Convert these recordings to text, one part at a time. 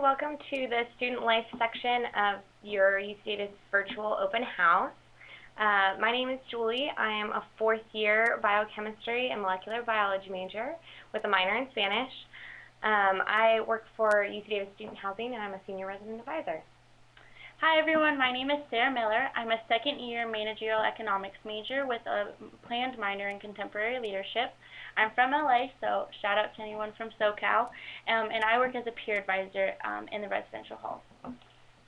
welcome to the Student Life section of your UC Davis Virtual Open House. My name is Julie. I am a fourth-year biochemistry and molecular biology major with a minor in Spanish. I work for UC Davis Student Housing, and I'm a senior resident advisor. Hi everyone, my name is Sarah Miller. I'm a second-year managerial economics major with a planned minor in contemporary leadership. I'm from LA, so shout out to anyone from SoCal, and I work as a peer advisor in the residential halls.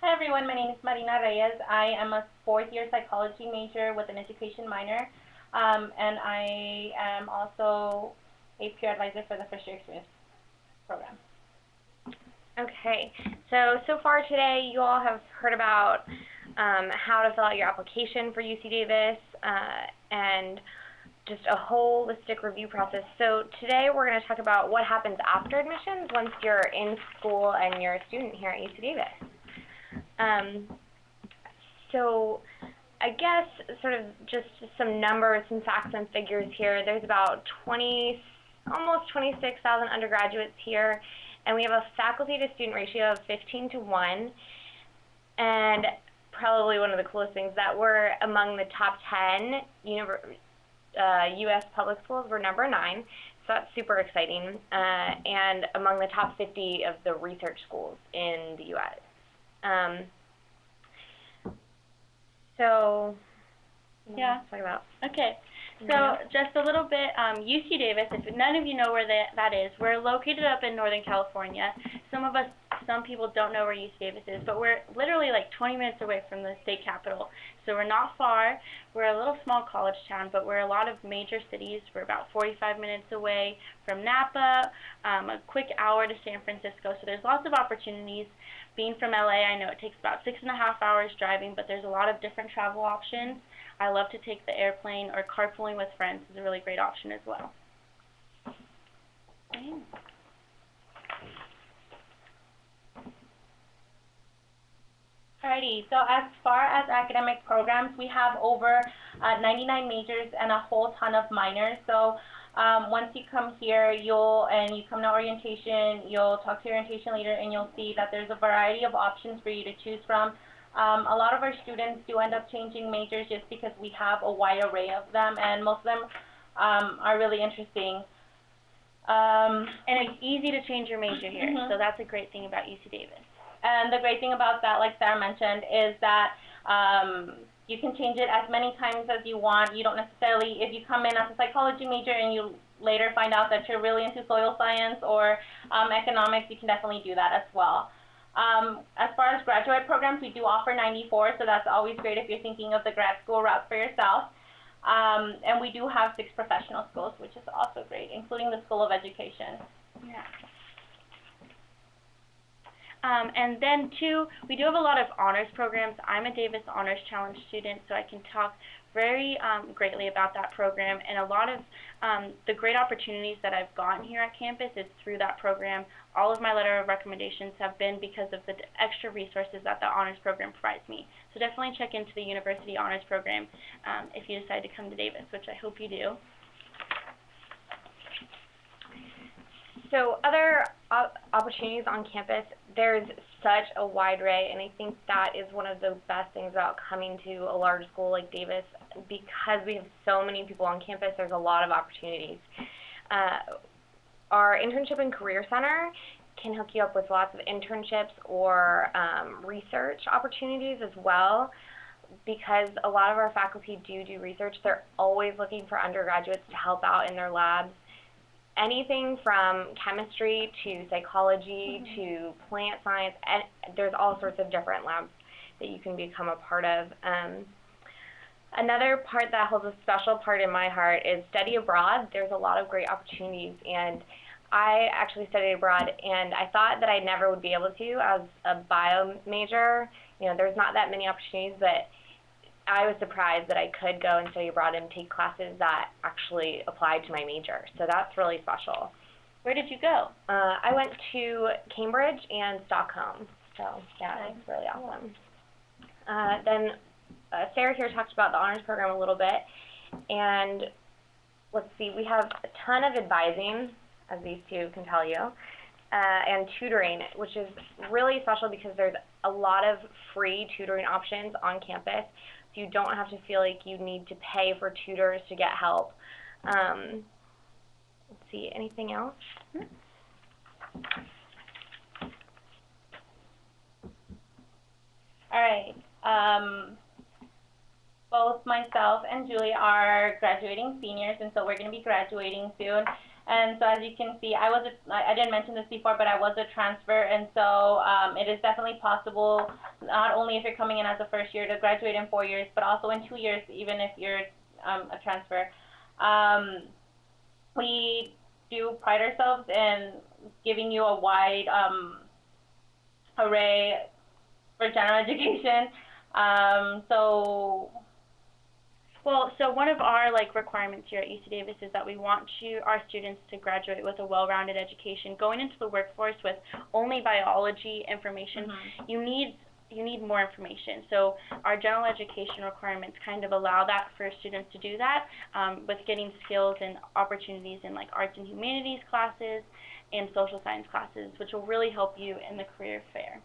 Hi everyone, my name is Marina Reyes. I am a fourth-year psychology major with an education minor, and I am also a peer advisor for the First Year Experience program. Okay, so far today you all have heard about how to fill out your application for UC Davis and just a holistic review process. So today we're going to talk about what happens after admissions once you're in school and you're a student here at UC Davis. So I guess sort of just some numbers, some facts and figures here. There's about almost 26,000 undergraduates here, and we have a faculty to student ratio of 15:1, and probably one of the coolest things that we're among the top 10 U.S. public schools. We're number 9, so that's super exciting, and among the top 50 of the research schools in the U.S. So, yeah. Talk about. Okay. So just a little bit, UC Davis, if none of you know where that is, we're located up in Northern California. Some people don't know where UC Davis is, but we're literally like 20 minutes away from the state capital. So we're not far. We're a little small college town, but we're a lot of major cities. We're about 45 minutes away from Napa, a quick hour to San Francisco. So there's lots of opportunities. Being from LA, I know it takes about 6.5 hours driving, but there's a lot of different travel options. I love to take the airplane, or carpooling with friends is a really great option as well. Okay. Alrighty, so as far as academic programs, we have over 99 majors and a whole ton of minors. So once you come here, you come to orientation, you'll talk to your orientation leader, and you'll see that there's a variety of options for you to choose from. A lot of our students do end up changing majors just because we have a wide array of them, and most of them are really interesting. And it's easy to change your major here, so that's a great thing about UC Davis. And the great thing about that, like Sarah mentioned, is that you can change it as many times as you want. You don't necessarily, if you come in as a psychology major and you later find out that you're really into soil science or economics, you can definitely do that as well. As far as graduate programs, we do offer 94, so that's always great if you're thinking of the grad school route for yourself. And we do have 6 professional schools, which is also great, including the School of Education. Yeah. And then, too, we do have a lot of honors programs. I'm a Davis Honors Challenge student, so I can talk very greatly about that program, and a lot of the great opportunities that I've gotten here at campus is through that program. All of my letter of recommendations have been because of the extra resources that the honors program provides me. So definitely check into the University Honors Program if you decide to come to Davis, which I hope you do. So other opportunities on campus, there's such a wide array, and I think that is one of the best things about coming to a large school like Davis. Because we have so many people on campus, there's a lot of opportunities. Our Internship and Career Center can hook you up with lots of internships or research opportunities as well. Because a lot of our faculty do research, they're always looking for undergraduates to help out in their labs. Anything from chemistry to psychology to plant science, and there's all sorts of different labs that you can become a part of. Another part that holds a special part in my heart is study abroad. There's a lot of great opportunities, and I actually studied abroad, and I thought that I never would be able to as a bio major. You know, there's not that many opportunities, but I was surprised that I could go and study abroad and take classes that actually applied to my major. So that's really special. Where did you go? I went to Cambridge and Stockholm. So yeah, it was really awesome. Then Sarah here talked about the honors program a little bit. And let's see, we have a ton of advising, as these two can tell you. and tutoring, which is really special because there's a lot of free tutoring options on campus. So you don't have to feel like you need to pay for tutors to get help. Let's see, anything else? All right. Both myself and Julie are graduating seniors, and so we're going to be graduating soon. And so as you can see, I didn't mention this before, but I was a transfer, and so it is definitely possible, not only if you're coming in as a first year to graduate in 4 years, but also in 2 years, even if you're a transfer. We do pride ourselves in giving you a wide array for general education. So one of our requirements here at UC Davis is that we want our students to graduate with a well-rounded education. Going into the workforce with only biology information, you need more information. So our general education requirements kind of allow that for students to do that, with getting skills and opportunities in arts and humanities classes and social science classes, which will really help you in the career fair.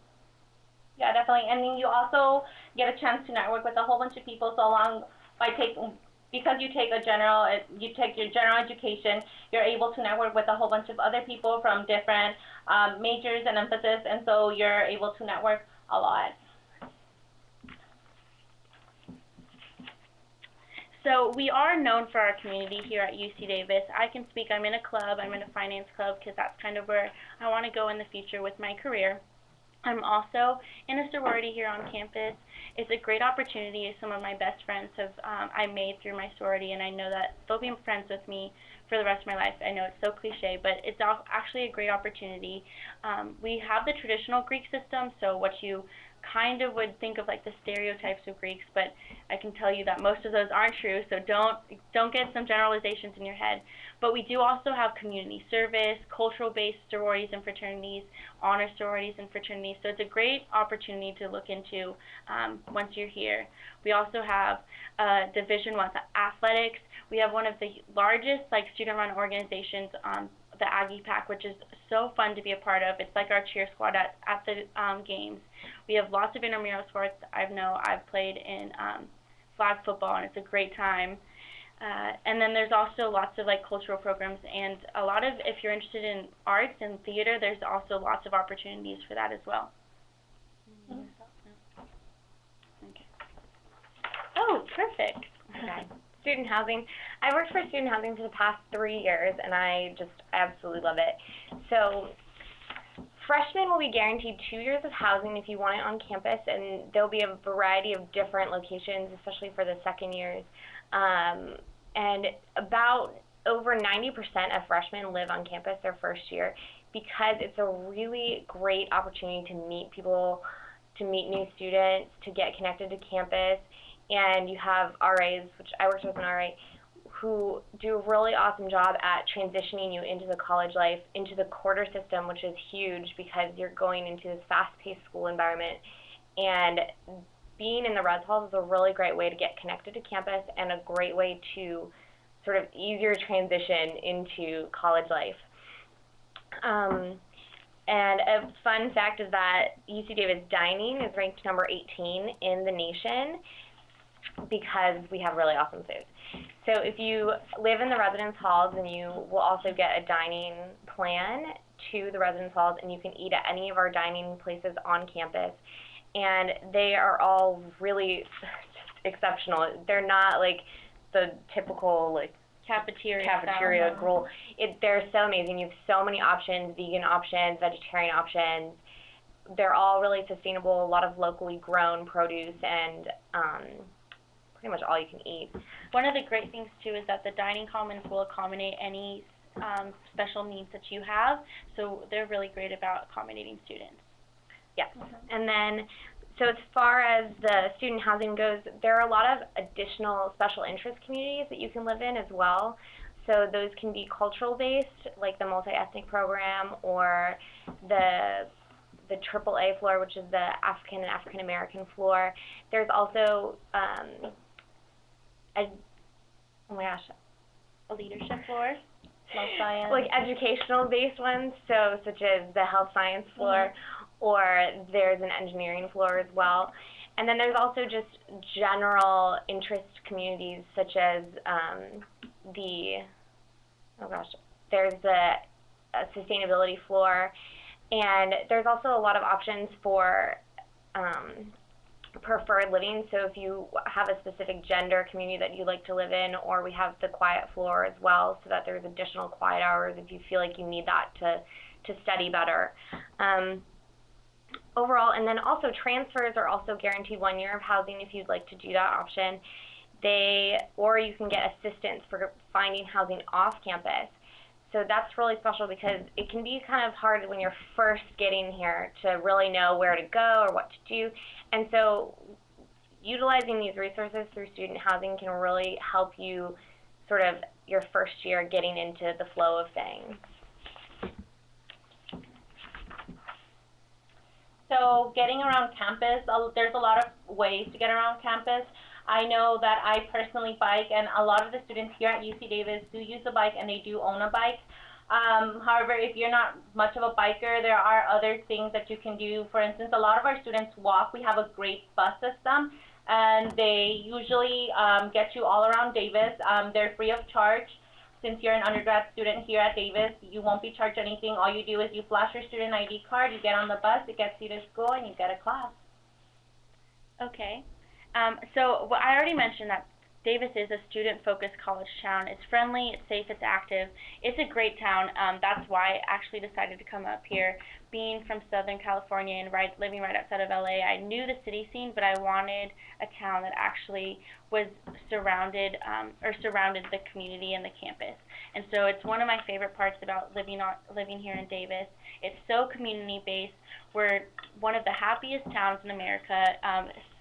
Yeah, definitely. And then you also get a chance to network with a whole bunch of people. So because you take your general education, you're able to network with a whole bunch of other people from different majors and emphasis, and so you're able to network a lot. So we are known for our community here at UC Davis. I can speak, I'm in a club, I'm in a finance club, because that's kind of where I want to go in the future with my career. I'm also in a sorority here on campus. It's a great opportunity. Some of my best friends I made through my sorority, and I know that they'll be friends with me for the rest of my life. I know it's so cliche, but it's actually a great opportunity. We have the traditional Greek system, so what you kind of would think of the stereotypes of Greeks, but I can tell you that most of those aren't true, so don't get some generalizations in your head. But we do also have community service, cultural-based sororities and fraternities, honor sororities and fraternities, so it's a great opportunity to look into once you're here. We also have Division I athletics. We have one of the largest student-run organizations, the Aggie Pack, which is so fun to be a part of. It's like our cheer squad at the games. We have lots of intramural sports. I've played in flag football, and it's a great time. And then there's also lots of cultural programs, and a lot of, if you're interested in arts and theater, there's also lots of opportunities for that as well. Okay. Oh, perfect. Okay. Student housing. I worked for student housing for the past 3 years, and I just absolutely love it. So freshmen will be guaranteed 2 years of housing if you want it on campus, and there'll be a variety of different locations, especially for the second years. And about over 90% of freshmen live on campus their first year, because it's a really great opportunity to meet people, to meet new students, to get connected to campus. And you have RAs, which I worked with an RA, who do a really awesome job at transitioning you into the college life, into the quarter system, which is huge because you're going into this fast-paced school environment. And being in the res halls is a really great way to get connected to campus and a great way to sort of ease your transition into college life. And a fun fact is that UC Davis dining is ranked number 18 in the nation because we have really awesome food. So if you live in the residence halls, then you will also get a dining plan to the residence halls, and you can eat at any of our dining places on campus. And they are all really exceptional. They're not like the typical cafeteria gruel. They're so amazing. You have so many options: vegan options, vegetarian options. They're all really sustainable. A lot of locally grown produce, and pretty much all you can eat. One of the great things too is that the dining commons will accommodate any special needs that you have. So they're really great about accommodating students. Yeah. And then, so as far as the student housing goes, there are a lot of additional special interest communities that you can live in as well. So those can be cultural based, like the multi-ethnic program, or the AAA floor, which is the African and African American floor. There's also a leadership floor. Health science. like educational-based ones, so such as the health science floor, or there's an engineering floor as well. And then there's also just general interest communities, such as there's the sustainability floor, and there's also a lot of options for preferred living. So if you have a specific gender community that you like to live in, or we have the quiet floor as well, so that there's additional quiet hours if you feel like you need that to study better. Overall, and then also transfers are also guaranteed 1 year of housing if you'd like to do that option. Or you can get assistance for finding housing off campus. So that's really special because it can be kind of hard when you're first getting here to really know where to go or what to do. And so utilizing these resources through student housing can really help you sort of your first year getting into the flow of things. So getting around campus, there's a lot of ways to get around campus. I know that I personally bike, and a lot of the students here at UC Davis do use a bike, and they do own a bike. However, if you're not much of a biker, there are other things that you can do. For instance, a lot of our students walk. We have a great bus system, and they usually get you all around Davis. They're free of charge. Since you're an undergrad student here at Davis, you won't be charged anything. All you do is you flash your student ID card, you get on the bus, it gets you to school, and you get a class. Okay. So I already mentioned that Davis is a student-focused college town. It's friendly, it's safe, it's active. It's a great town. That's why I actually decided to come up here. Being from Southern California and living right outside of LA, I knew the city scene, but I wanted a town that actually was surrounded the community and the campus. And so it's one of my favorite parts about living here in Davis. It's so community-based. We're one of the happiest towns in America,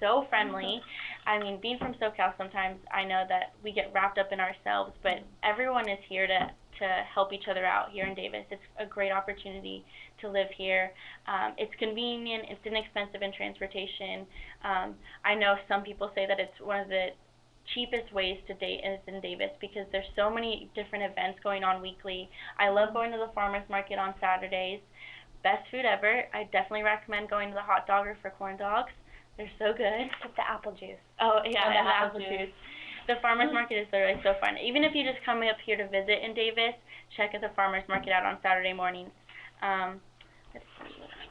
so friendly. I mean, being from SoCal, sometimes I know that we get wrapped up in ourselves, but everyone is here to help each other out here in Davis. It's a great opportunity to live here. It's convenient, it's inexpensive in transportation. I know some people say that it's one of the cheapest ways to date is in Davis because there's so many different events going on weekly. I love going to the farmers market on Saturdays. Best food ever. I definitely recommend going to the Hot Dogger for corn dogs. They're so good. Except the apple juice. Oh, yeah, and the apple juice. The farmers market is literally so fun. Even if you just come up here to visit in Davis, check out the farmers market out on Saturday mornings. Let's see what else.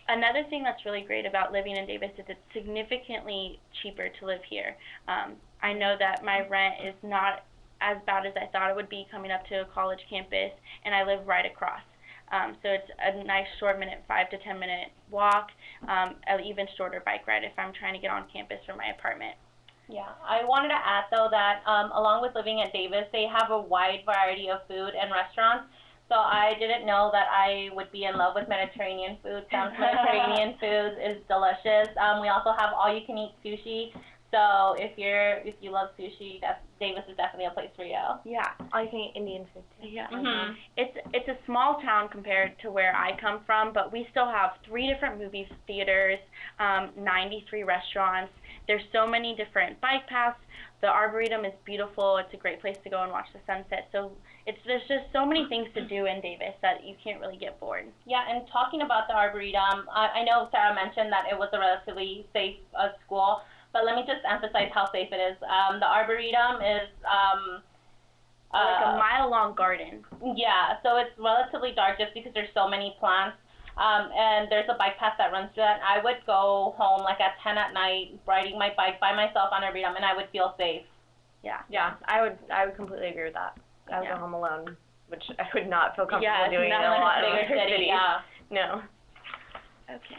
Another thing that's really great about living in Davis is it's significantly cheaper to live here. I know that my rent is not as bad as I thought it would be coming up to a college campus, and I live right across. So it's a nice short 5 to 10 minute walk, an even shorter bike ride if I'm trying to get on campus from my apartment. Yeah, I wanted to add though that along with living at Davis, they have a wide variety of food and restaurants. So I didn't know that I would be in love with Mediterranean food. Sam's Mediterranean food is delicious. We also have all-you-can-eat sushi. So if you love sushi, Davis is definitely a place for you. Yeah, all you can eat Indian food too. Yeah. It's a small town compared to where I come from, but we still have 3 different movie theaters, 93 restaurants. There's so many different bike paths. The Arboretum is beautiful. It's a great place to go and watch the sunset. So there's just so many things to do in Davis that you can't really get bored. Yeah, and talking about the Arboretum, I know Sarah mentioned that it was a relatively safe school, but let me just emphasize how safe it is. The Arboretum is like a mile-long garden. Yeah, so it's relatively dark just because there's so many plants. And there's a bike path that runs through that. I would go home like at 10 at night, riding my bike by myself on Arboretum, and I would feel safe. Yeah, I would completely agree with that. I would go home alone, which I would not feel comfortable doing in a lot of bigger cities. Yeah. No. Okay.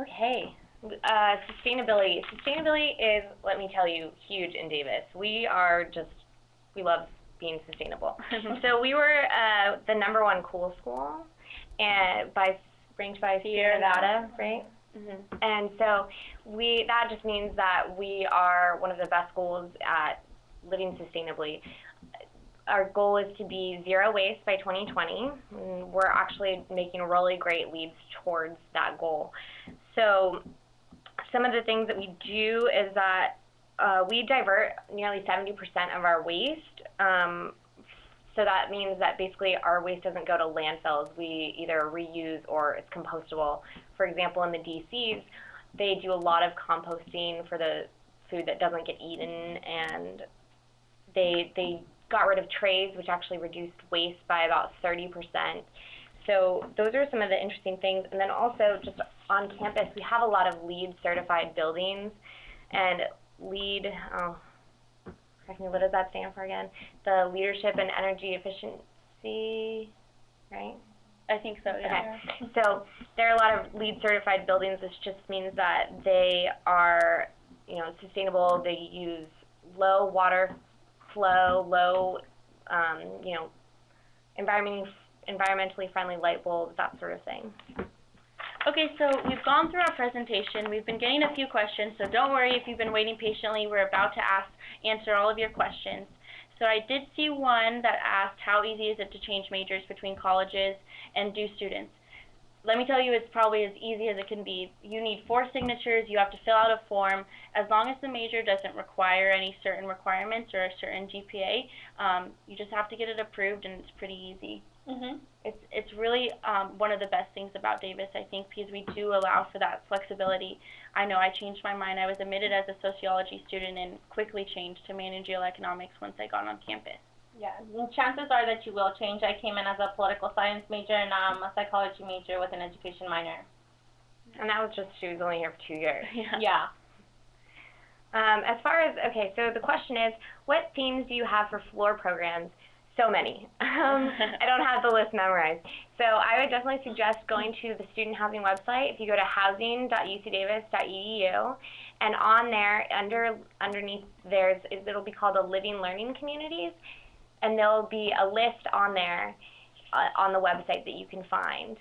Okay. Sustainability. Sustainability is, let me tell you, huge in Davis. We love being sustainable. So we were the #1 cool school, ranked by Sierra Nevada, right? Mm-hmm. And so that just means that we are one of the best schools at living sustainably. Our goal is to be zero waste by 2020. And we're actually making really great leaps towards that goal. So some of the things that we do is that we divert nearly 70% of our waste so that means that basically our waste doesn't go to landfills. We either reuse or it's compostable. For example, in the DCs, they do a lot of composting for the food that doesn't get eaten, and they got rid of trays, which actually reduced waste by about 30%. So those are some of the interesting things. And then also just on campus, we have a lot of LEED certified buildings, and LEED, what does that stand for again? The Leadership in Energy Efficiency, right? I think so, yeah. Okay. So there are a lot of LEED certified buildings, which just means that they are, sustainable. They use low water flow, low, environmentally friendly light bulbs, that sort of thing. Okay, so we've gone through our presentation. We've been getting a few questions, so don't worry if you've been waiting patiently. We're about to answer all of your questions. So I did see one that asked, how easy is it to change majors between colleges, and do students? Let me tell you, it's probably as easy as it can be. You need 4 signatures. You have to fill out a form. As long as the major doesn't require any certain requirements or a certain GPA, you just have to get it approved, and it's pretty easy. It's really one of the best things about Davis, I think, because we do allow for that flexibility. I know I changed my mind. I was admitted as a sociology student and quickly changed to managerial economics once I got on campus. Yeah, and chances are that you will change. I came in as a political science major, and now I'm a psychology major with an education minor. And that was just, she was only here for 2 years. Yeah. As far as, so the question is, what themes do you have for floor programs? So many. I don't have the list memorized. So I would definitely suggest going to the student housing website. If you go to housing.ucdavis.edu, and on there, underneath it'll be called the Living Learning Communities, and there'll be a list on there on the website that you can find.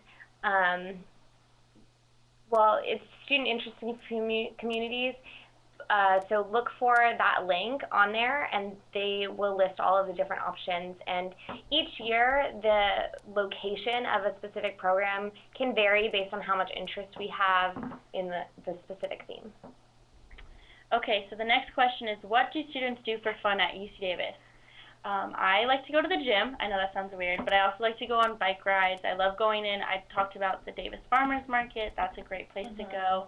Well, it's student interest in communities. So look for that link on there, and they will list all of the different options. And each year, the location of a specific program can vary based on how much interest we have in the specific theme. Okay, so the next question is, what do students do for fun at UC Davis? I like to go to the gym. I know that sounds weird, but I also like to go on bike rides. I love going in. I talked about the Davis Farmers Market. That's a great place to go.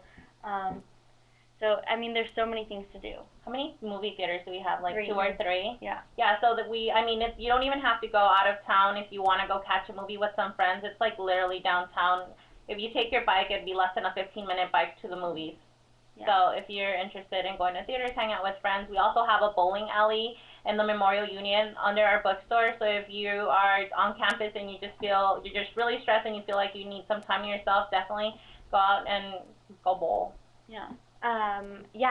So, I mean, there's so many things to do. How many movie theaters do we have? Like 3. 2 or 3? Yeah. Yeah, so that you don't even have to go out of town if you want to go catch a movie with some friends. It's like literally downtown. If you take your bike, it'd be less than a 15-minute bike to the movies. Yeah. So if you're interested in going to theaters, hang out with friends. We also have a bowling alley in the Memorial Union under our bookstore. So if you are on campus and you just feel, you're just really stressed and you feel like you need some time to yourself, definitely go out and go bowl. Yeah.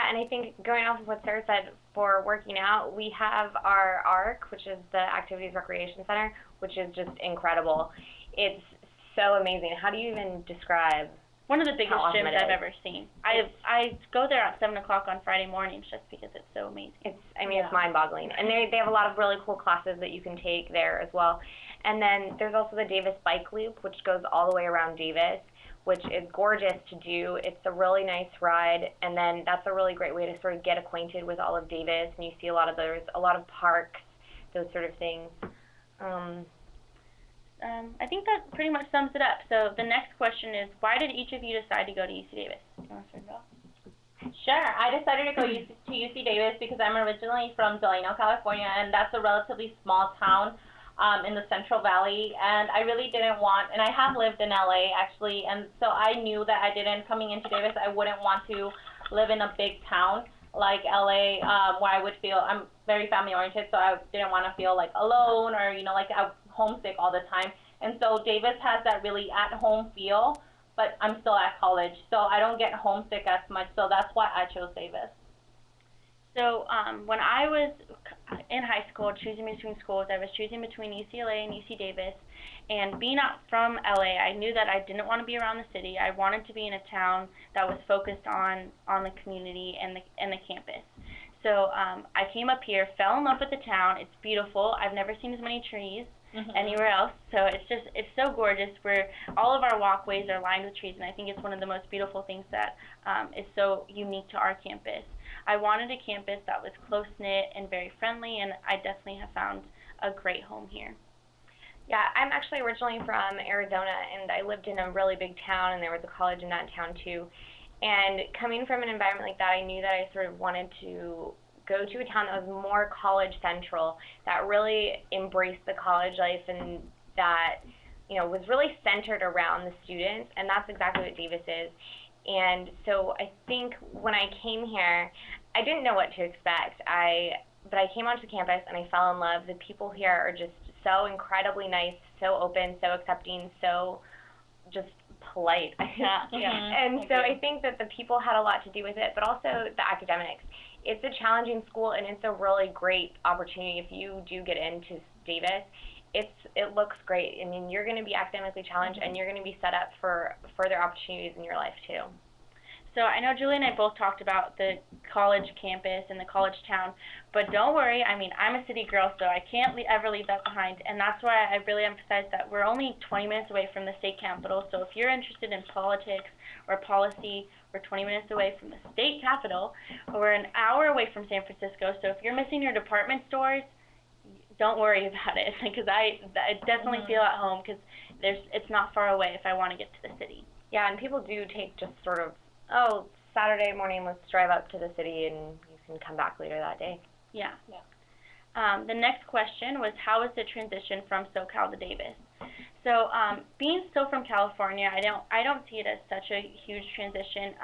And I think going off of what Sarah said, for working out, we have our ARC, which is the Activities Recreation Center, which is just incredible. It's so amazing. How do you even describe? One of the biggest gyms I've ever seen. I go there at 7 o'clock on Friday mornings just because it's so amazing. It's mind-boggling. And they have a lot of really cool classes that you can take there as well. And then there's also the Davis Bike Loop, which goes all the way around Davis, which is gorgeous to do. It's a really nice ride, and then that's a really great way to sort of get acquainted with all of Davis, and you see a lot of parks, those sort of things. I think that pretty much sums it up. So the next question is, why did each of you decide to go to UC Davis? Do you want to start it off? Sure. I decided to go to UC Davis because I'm originally from Delano, California, and that's a relatively small town in the Central Valley, and I really didn't want, and I have lived in LA actually, and so I knew that coming into Davis, I wouldn't want to live in a big town like LA, where I would feel, I'm very family oriented, so I didn't want to feel like alone or, like homesick all the time. And so Davis has that really at-home feel, but I'm still at college, so I don't get homesick as much, so that's why I chose Davis. So when I was in high school choosing between schools, I was choosing between UCLA and UC Davis. And being from LA, I knew that I didn't want to be around the city. I wanted to be in a town that was focused on the community and the campus. So I came up here, fell in love with the town. It's beautiful. I've never seen as many trees anywhere else. So it's so gorgeous, where all of our walkways are lined with trees, and I think it's one of the most beautiful things that is so unique to our campus. I wanted a campus that was close-knit and very friendly, and I definitely have found a great home here. Yeah, I'm actually originally from Arizona, and I lived in a really big town, and there was a college in that town too. And coming from an environment like that, I knew that I sort of wanted to go to a town that was more college central, that really embraced the college life, and that, you know, was really centered around the students, and that's exactly what Davis is. And so I think when I came here, I didn't know what to expect. But I came onto campus and I fell in love. The people here are just so incredibly nice, so open, so accepting, so just polite. Yeah. And so I think that the people had a lot to do with it, but also the academics. It's a challenging school, and it's a really great opportunity if you do get into Davis. It looks great. I mean, you're going to be academically challenged, and you're going to be set up for further opportunities in your life too. So I know Julie and I both talked about the college campus and the college town, but don't worry, I mean, I'm a city girl, so I can't ever leave that behind, and that's why I really emphasize that we're only 20 minutes away from the state capitol, so if you're interested in politics or policy, we're 20 minutes away from the state capitol, we're an hour away from San Francisco, so if you're missing your department stores, don't worry about it, because I definitely feel at home, because it's not far away if I want to get to the city. Yeah, and people do take just sort of, Saturday morning, let's drive up to the city, and you can come back later that day. Yeah. The next question was, how was the transition from SoCal to Davis? So, being so from California, I don't see it as such a huge transition.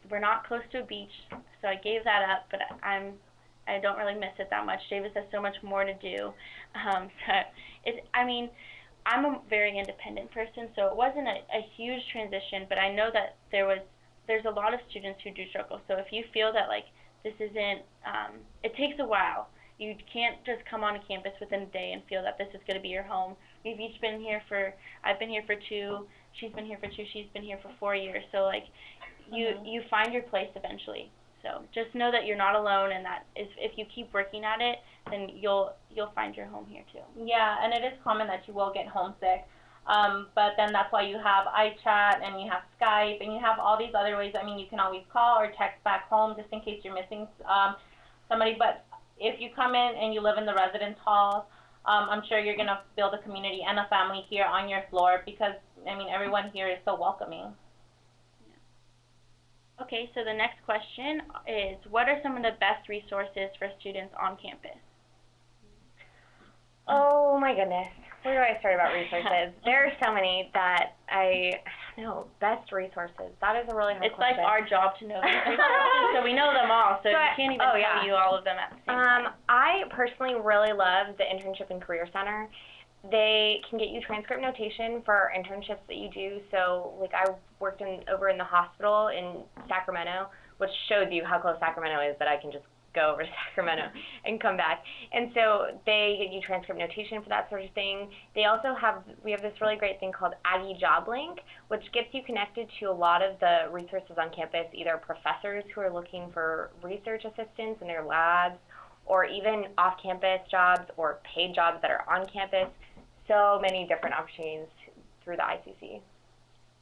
We're not close to a beach, so I gave that up, but I don't really miss it that much. Davis has so much more to do. I'm a very independent person, so it wasn't a huge transition, but I know that there's a lot of students who do struggle. So if you feel that like this isn't, it takes a while. You can't just come on campus within a day and feel that this is going to be your home. We've each been here I've been here for 2, she's been here for 2, she's been here for 4 years. So like you find your place eventually. So just know that you're not alone, and that if you keep working at it, then you'll find your home here too. Yeah, and it is common that you will get homesick. But then that's why you have iChat, and you have Skype, and you have all these other ways. I mean, you can always call or text back home just in case you're missing somebody. But if you come in and you live in the residence halls, I'm sure you're going to build a community and a family here on your floor, because, I mean, everyone here is so welcoming. Okay, so the next question is, what are some of the best resources for students on campus? Oh my goodness, where do I start about resources? There are so many that I don't know. Best resources. That is a really hard question. It's like our job to know these resources, so we know them all, so you can't even tell you all of them at the same time. I personally really love the Internship and Career Center. They can get you transcript notation for internships that you do. So, like, I worked over in the hospital in Sacramento, which shows you how close Sacramento is that I can just go over to Sacramento and come back. And so they get you transcript notation for that sort of thing. We have this really great thing called Aggie Job Link, which gets you connected to a lot of the resources on campus, either professors who are looking for research assistants in their labs, or even off-campus jobs or paid jobs that are on campus. So many different opportunities through the ICC.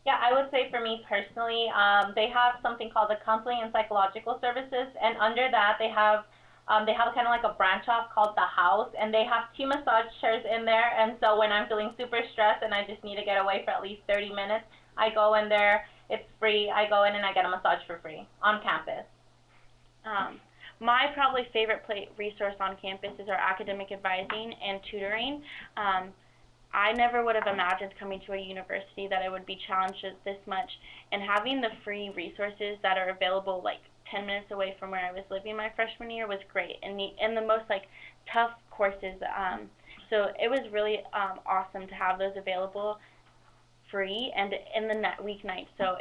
Yeah, I would say for me personally, they have something called the Counseling and Psychological Services, and under that they have kind of like a branch off called the House, and they have 2 massage chairs in there. And so when I'm feeling super stressed and I just need to get away for at least 30 minutes, I go in there. It's free. I go in and I get a massage for free on campus. My probably favorite resource on campus is our academic advising and tutoring. I never would have imagined coming to a university that I would be challenged this much, and having the free resources that are available like 10 minutes away from where I was living my freshman year was great, and the most like tough courses. So it was really awesome to have those available free and in the weeknight. So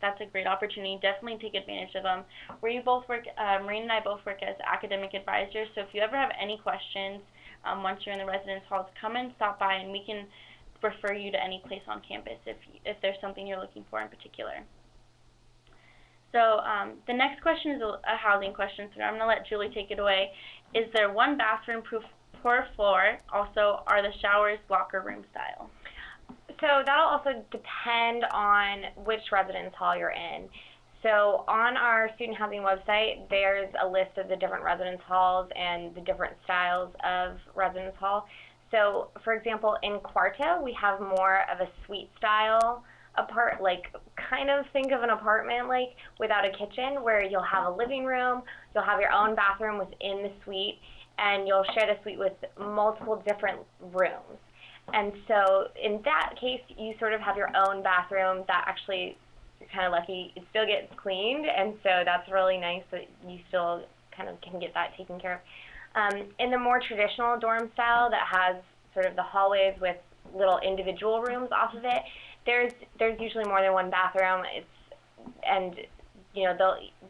that's a great opportunity. Definitely take advantage of them. Maureen and I both work as academic advisors, so if you ever have any questions once you're in the residence halls, come and stop by, and we can refer you to any place on campus if there's something you're looking for in particular. So the next question is a housing question, so I'm going to let Julie take it away. Is there one bathroom per floor? Also, are the showers locker room style? So that'll also depend on which residence hall you're in. So on our student housing website, there's a list of the different residence halls and the different styles of residence hall. So, for example, in Cuarto, we have more of a suite style like kind of think of an apartment like without a kitchen, where you'll have a living room, you'll have your own bathroom within the suite, and you'll share the suite with multiple different rooms. And so in that case, you sort of have your own bathroom that actually, you're kind of lucky, it still gets cleaned, and so that's really nice that you still kind of can get that taken care of. In the more traditional dorm style that has sort of the hallways with little individual rooms off of it, there's usually more than one bathroom.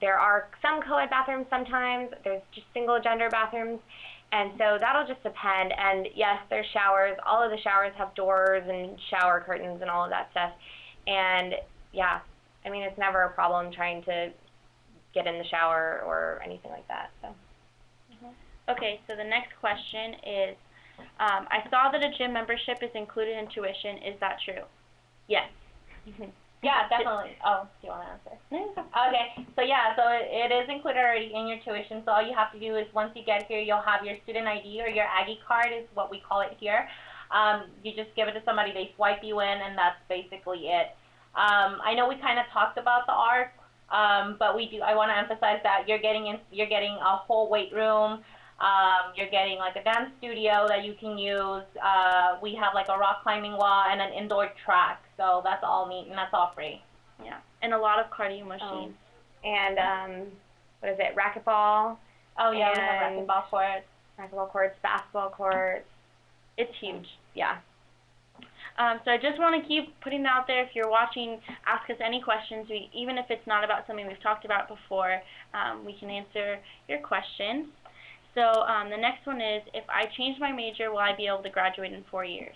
There are some co-ed bathrooms sometimes. There's just single gender bathrooms. And so that'll just depend. And yes, there's showers. All of the showers have doors and shower curtains and all of that stuff. And yeah, I mean, it's never a problem trying to get in the shower or anything like that. So. Okay, so the next question is, I saw that a gym membership is included in tuition. Is that true? Yes. Yeah, definitely. Oh, do you want to answer? Okay, so yeah, so it is included already in your tuition, so all you have to do is once you get here, you'll have your student ID or your Aggie card is what we call it here. You just give it to somebody, they swipe you in, and that's basically it. I know we kind of talked about the ARC, but I want to emphasize that you're getting a whole weight room. You're getting like a dance studio that you can use. We have like a rock climbing wall and an indoor track. So that's all neat and that's all free. Yeah, and a lot of cardio machines. And what is it? Racquetball. Oh yeah, we have racquetball courts. Racquetball courts, basketball courts. It's huge. Yeah. So I just want to keep putting it out there. If you're watching, ask us any questions. Even if it's not about something we've talked about before, we can answer your questions. So the next one is, if I change my major, will I be able to graduate in 4 years?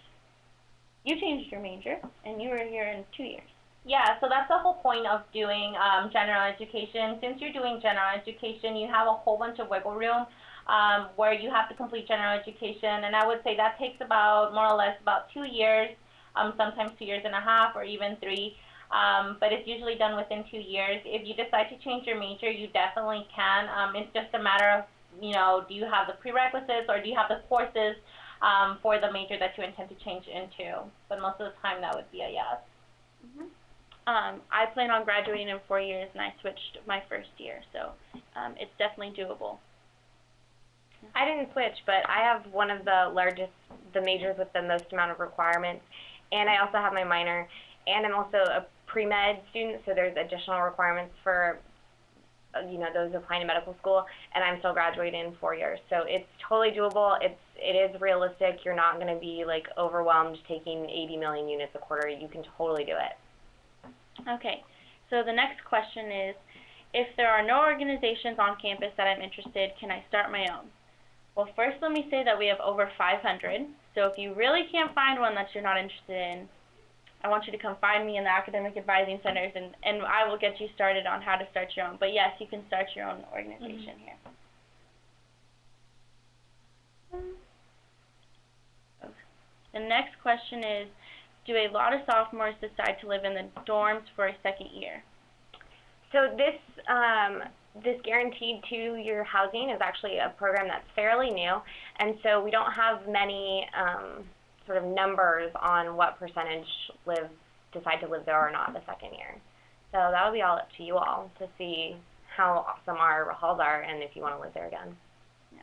You changed your major, and you were here in 2 years. Yeah, so that's the whole point of doing general education. Since you're doing general education, you have a whole bunch of wiggle room where you have to complete general education, and I would say that takes about, more or less, about 2 years, sometimes 2.5 years, or even 3. But it's usually done within 2 years. If you decide to change your major, you definitely can. It's just a matter of, do you have the prerequisites or do you have the courses for the major that you intend to change into? But most of the time that would be a yes. I plan on graduating in 4 years, and I switched my first year, so it's definitely doable. I didn't switch, but I have one of the majors with the most amount of requirements, and I also have my minor, and I'm also a pre-med student, so there's additional requirements for those applying to medical school, and I'm still graduating in 4 years. So it's totally doable. It is realistic. You're not going to be like overwhelmed taking 80 million units a quarter. You can totally do it. Okay, so the next question is, if there are no organizations on campus that I'm interested, can I start my own? Well, first let me say that we have over 500, so if you really can't find one that you're not interested in, I want you to come find me in the academic advising centers, and I will get you started on how to start your own. But yes, you can start your own organization here. The next question is, do a lot of sophomores decide to live in the dorms for a second year? So this guaranteed 2-year housing is actually a program that's fairly new, and so we don't have many sort of numbers on what percentage decide to live there or not the second year. So that'll be all up to you all to see how awesome our halls are and if you want to live there again. Yeah.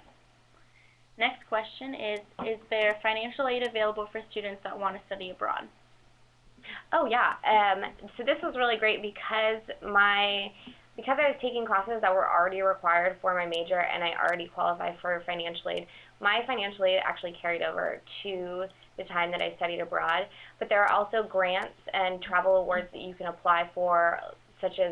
Next question is there financial aid available for students that want to study abroad? Oh yeah, so this was really great because I was taking classes that were already required for my major and I already qualified for financial aid. My financial aid actually carried over to the time that I studied abroad, but there are also grants and travel awards that you can apply for, such as